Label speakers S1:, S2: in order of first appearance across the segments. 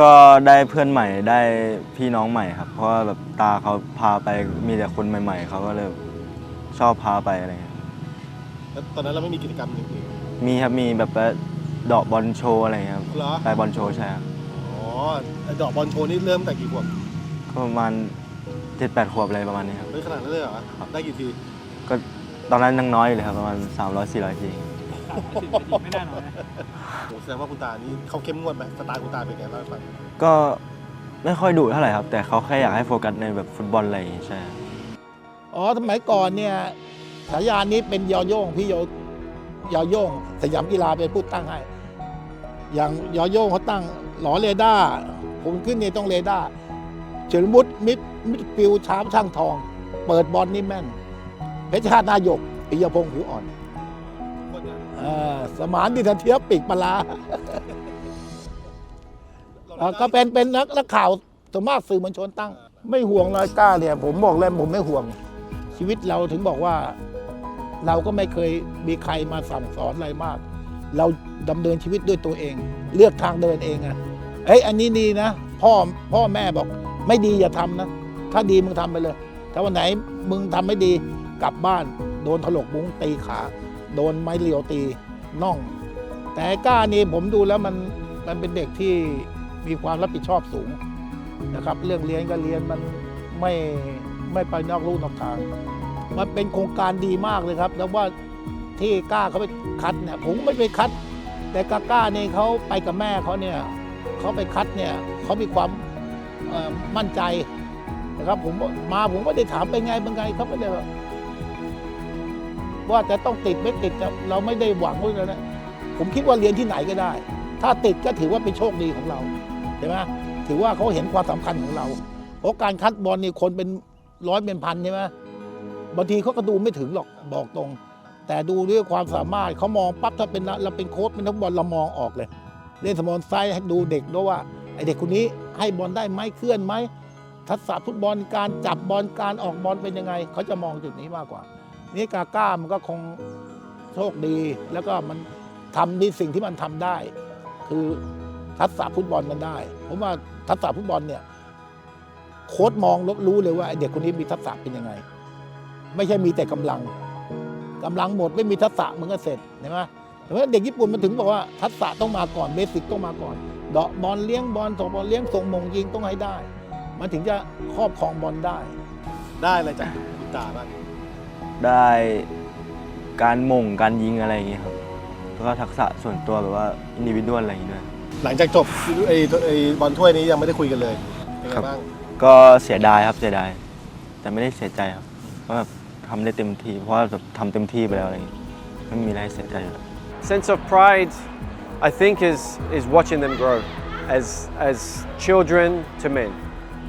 S1: ก็ได้เพื่อนใหม่ได้พี่น้องใหม่ครับเพราะว่าแบบตาเขาพาไปมีแต่คนใหม่ๆเขาก็เลยชอบพาไปอะไรเงี้ย
S2: แล้วตอนนั้นเราไม่มีกิจกรรมอื่น
S1: มีครับมีแบบว่าเดาะบอลโชว์อะไรเงี้ยครับ
S2: เหรอ
S1: ไปบอลโชว์ใช่ครับ
S2: อ๋อดอกบอลโชว์นี่เริ่มแต่กี่ขวบ
S1: ก็ประมาณ7-8 ขวบอะไรประมาณนี้ครับ
S2: ไม่ขนาดนั้นเลยเหรอได้กี่ที
S1: ก็ตอนนั้นยังน้อยอยู่เลยครับประมาณ300-400 ที
S3: ไม่แน่นอนนะ
S2: โหแสดงว่าคุณตานี่เขาเข้มงวดไหมสไตล์คุณตาเป็นไงเล่าให้ฟัง
S1: ก็ไม่ค่อยดุเท่าไหร่ครับแต่เขาแค่อยากให้โฟกัสในแบบฟุตบอลอะไรอย่างงี้ใช่
S4: อ๋อสมัยก่อนเนี่ยฉายานี้เป็นยอโย่งพี่ยอโย่งสยามกีฬาเป็นผู้ตั้งให้อย่างยอโย่งเขาตั้งหลอเรดาร์ผมขึ้นเนี่ยต้องเรดาร์เฉลิมวุฒิมิดฟิลด์ช้างช่างทอง เปิดบอลนี่แม่นเพชรชาตินายกปิยพงษ์ผิวอ่อนสมานดิษฐเทียบปีกปลาก็เป็นนักข่าวส่วนมากสื่อมวลชนตั้งไม่ห่วงเลยกล้าเนี่ยผมบอกเลยผมไม่ห่วงชีวิตเราถึงบอกว่าเราก็ไม่เคยมีใครมาสั่งสอนอะไรมากเราดำเนินชีวิตด้วยตัวเองเลือกทางเดินเองอะอันนี้ดีนะพ่อแม่บอกไม่ดีอย่าทำนะถ้าดีมึงทำไปเลยถ้าวันไหนมึงทำไม่ดีกลับบ้านโดนถลกมุ้งตีขาโดนไม้เรียวตีน่องแต่กล้านี่ผมดูแล้วมันเป็นเด็กที่มีความรับผิดชอบสูงนะครับเรื่องเรียนก็เรียนมันไม่ไปนอกลู่นอกทางมันเป็นโครงการดีมากเลยครับแล้วว่าที่กล้าเขาไปคัดเนี่ยผมไม่ไปคัดแต่กล้าเนี่ยเขาไปกับแม่เขาเนี่ยเขาไปคัดเนี่ยเขามีความมั่นใจนะครับผมไม่ได้ถามไปไงเขาไม่ได้ว่าจะต้องติดไม่ติดเราไม่ได้หวังไว้แล้วนะผมคิดว่าเรียนที่ไหนก็ได้ถ้าติดก็ถือว่าเป็นโชคดีของเราใช่ไหมถือว่าเขาเห็นความสำคัญของเราเพราะการคัดบอลนี่คนเป็นร้อยเป็นพันใช่ไหมบางทีเขาก็ดูไม่ถึงหรอกบอกตรงแต่ดูด้วยความสามารถเขามองปั๊บถ้าเป็นเราเป็นโค้ชเป็นนักบอลเรามองออกเลยเล่นสโมสรไซด์ให้ดูเด็กด้วยว่าไอเด็กคนนี้ให้บอลได้ไหมเคลื่อนไหมทักษะฟุตบอลการจับบอลการออกบอลเป็นยังไงเขาจะมองจุดนี้มากกว่านี่กาก้ามันก็คงโชคดีแล้วก็มันทำในสิ่งที่มันทำได้คือทักษะฟุตบอลมันได้ผมว่าทักษะฟุตบอลเนี่ยโค้ชมองรู้เลยว่าเด็กคนนี้มีทักษะเป็นยังไงไม่ใช่มีแต่กำลังหมดไม่มีทักษะมันก็เสร็จใช่ไหมแต่ว่าเด็กญี่ปุ่นมันถึงบอกว่าทักษะต้องมาก่อนเบสิกต้องมาก่อนเดาะบอลเลี้ยงบอลส่งบอลเลี้ยงส่งมงยิงต้องให้ได้มันถึงจะครอบครองบอลได้
S2: อะไรจากคุณตาบ้าง
S1: ได้การมงการยิงอะไรอย่างเงี้ยครับแล้วก็ทักษะส่วนตัวแบบว่าอินดิวิดวลอะไรอย่างเงี้ยด้วย
S2: หลังจากจบไอ้บอลถ้วยนี้ยังไม่ได้คุยกันเลยเป็นไงบ้าง
S1: ก็เสียดายครับเสียดายแต่ไม่ได้เสียใจครับเพราะแบบทำได้เต็มที่เพราะว่าแบบทำเต็มที่ไปแล้วอะไรอย่างเงี้ยไม่มีอะไรให้เสียใจเลย
S5: Sense of pride I think is watching them grow as children to men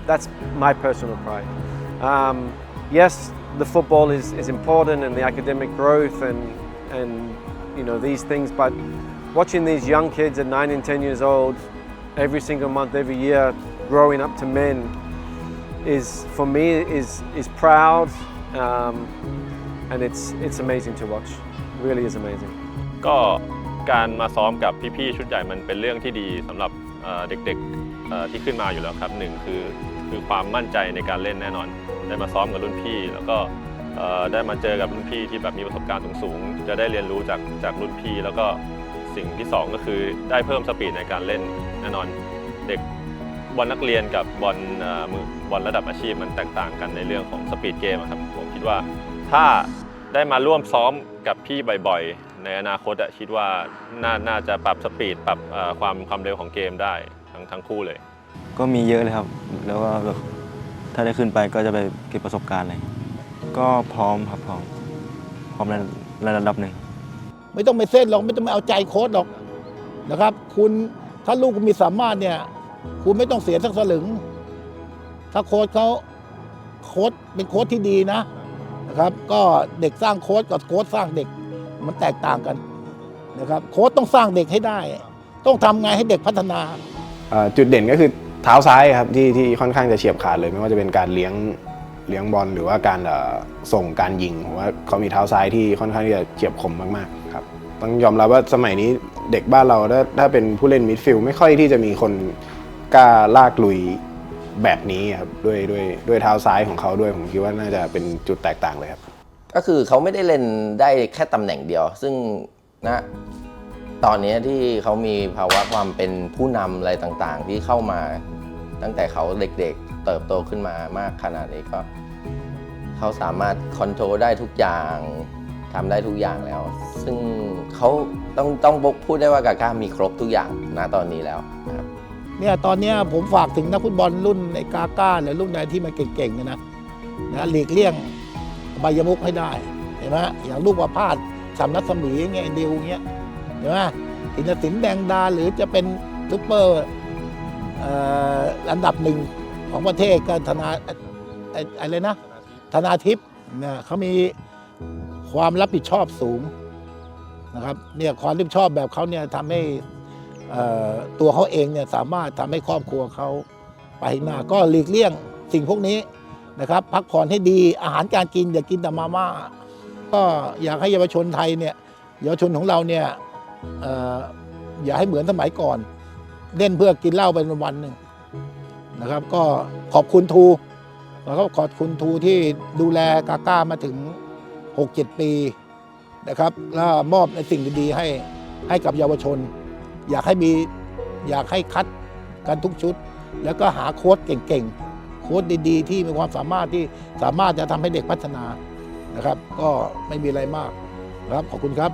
S5: that's my personal pride yes the football is important and the academic growth and you know these things but watching these young kids at 9 and 10 years old every single month every year growing up to men is for me is proud and it's amazing to watch really is amazing
S6: ก็การมาซ้อมกับพี่ๆชุดใหญ่มันเป็นเรื่องที่ดีสำหรับเด็กๆที่ขึ้นมาอยู่แล้วครับหนึ่งคือความมั่นใจในการเล่นแน่นอนได้มาซ้อมกับรุ่นพี่แล้วก็ได้มาเจอกับรุ่นพี่ที่แบบมีประสบการณ์สูงๆจะได้เรียนรู้จากรุ่นพี่แล้วก็สิ่งที่สองก็คือได้เพิ่มสปีดในการเล่นแน่นอนเด็กบอลนักเรียนกับบอลระดับอาชีพมันแตกต่างกันในเรื่องของสปีดเกมครับผมคิดว่าถ้าได้มาร่วมซ้อมกับพี่บ่อยๆในอนาคตคิดว่าน่าจะปรับสปีดปรับความเร็วของเกมได้ทั้งคู่เลย
S1: ก็มีเยอะเลยครับแล้วก็แบบถ้าได้ขึ้นไปก็จะไปเก็บประสบการณ์อะไรก็พร้อมครับพร้อมในระดับหนึ่ง
S4: ไม่ต้องไปเส้นหรอกไม่ต้องไปเอาใจโค้ชหรอกนะครับคุณถ้าลูกคุณมีสามารถเนี่ยคุณไม่ต้องเสียสักสลึงถ้าโค้ชเป็นโค้ชที่ดีนะครับก็เด็กสร้างโค้ชกับโค้ชสร้างเด็กมันแตกต่างกันนะครับโค้ชต้องสร้างเด็กให้ได้ต้องทำไงให้เด็กพัฒนา
S7: จุดเด่นก็คือเท้าซ้ายครับที่ค่อนข้างจะเฉียบขาดเลยไม่ว่าจะเป็นการเลี้ยงบอลหรือว่าการส่งการยิงผมว่าเขามีเท้าซ้ายที่ค่อนข้างที่จะเฉียบคมมากๆครับต้องยอมรับว่าสมัยนี้เด็กบ้านเราถ้าเป็นผู้เล่นมิดฟิลด์ไม่ค่อยที่จะมีคน กล้าลากลุยแบบนี้ครับด้วยเท้าซ้ายของเขาด้วยผมคิดว่าน่าจะเป็นจุดแตกต่างเลยครับ
S8: ก็คือเขาไม่ได้เล่นได้แค่ตำแหน่งเดียว ซึ่งนะตอนนี้ที่เขามีภาวะความเป็นผู้นำอะไรต่างๆ ที่เข้ามาตั้งแต่เขาเด็กๆเติบโตขึ้นมามากขนาดนี้ก็เขาสามารถคอนโทรลได้ทุกอย่างทำได้ทุกอย่างแล้ว ซึ่งเขาต้องพูดได้ว่ากาก้ามีครบทุกอย่างณตอนนี้แล้วนะครับ
S4: เนี่ยตอนเนี้ยผมฝากถึงนักฟุตบอลรุ่นไอ้กาก้าหรือรุ่นไหนที่มันเก่งๆนะหลีกเลี่ยงอบายมุขให้ได้เห็นไหมอย่างลูกประพาสสำนักสมีเงี้ยดิวเงี้ยเห็นไหมอินทศิลป์แดงดาหรือจะเป็นซุปเปอร์อันดับหนึ่งของประเทศก็อะไรนะธนาทิพย์เนี่ยเขามีความรับผิดชอบสูงนะครับเนี่ยความรับผิดชอบแบบเขาเนี่ยทำให้ตัวเขาเองเนี่ยสามารถทำให้ครอบครัวเขาไปหน้าก็หลีกเลี่ยงสิ่งพวกนี้นะครับพักผ่อนให้ดีอาหารการกินอย่ากินแต่มาม่าก็อยากให้เยาวชนไทยเนี่ยเยาวชนของเราเนี่ยอย่าให้เหมือนสมัยก่อนเล่นเพื่อกินเหล้าเป็นวันหนึ่งนะครับก็ขอบคุณทูแล้วก็ขอบคุณทูที่ดูแลกาก้ามาถึง 6-7 ปีนะครับแล้วมอบในสิ่งดีๆให้กับเยาวชนอยากให้คัดกันทุกชุดแล้วก็หาโค้ชเก่งๆโค้ชดีๆที่มีความสามารถที่สามารถจะทำให้เด็กพัฒนานะครับก็ไม่มีอะไรมากนะครับขอบคุณครับ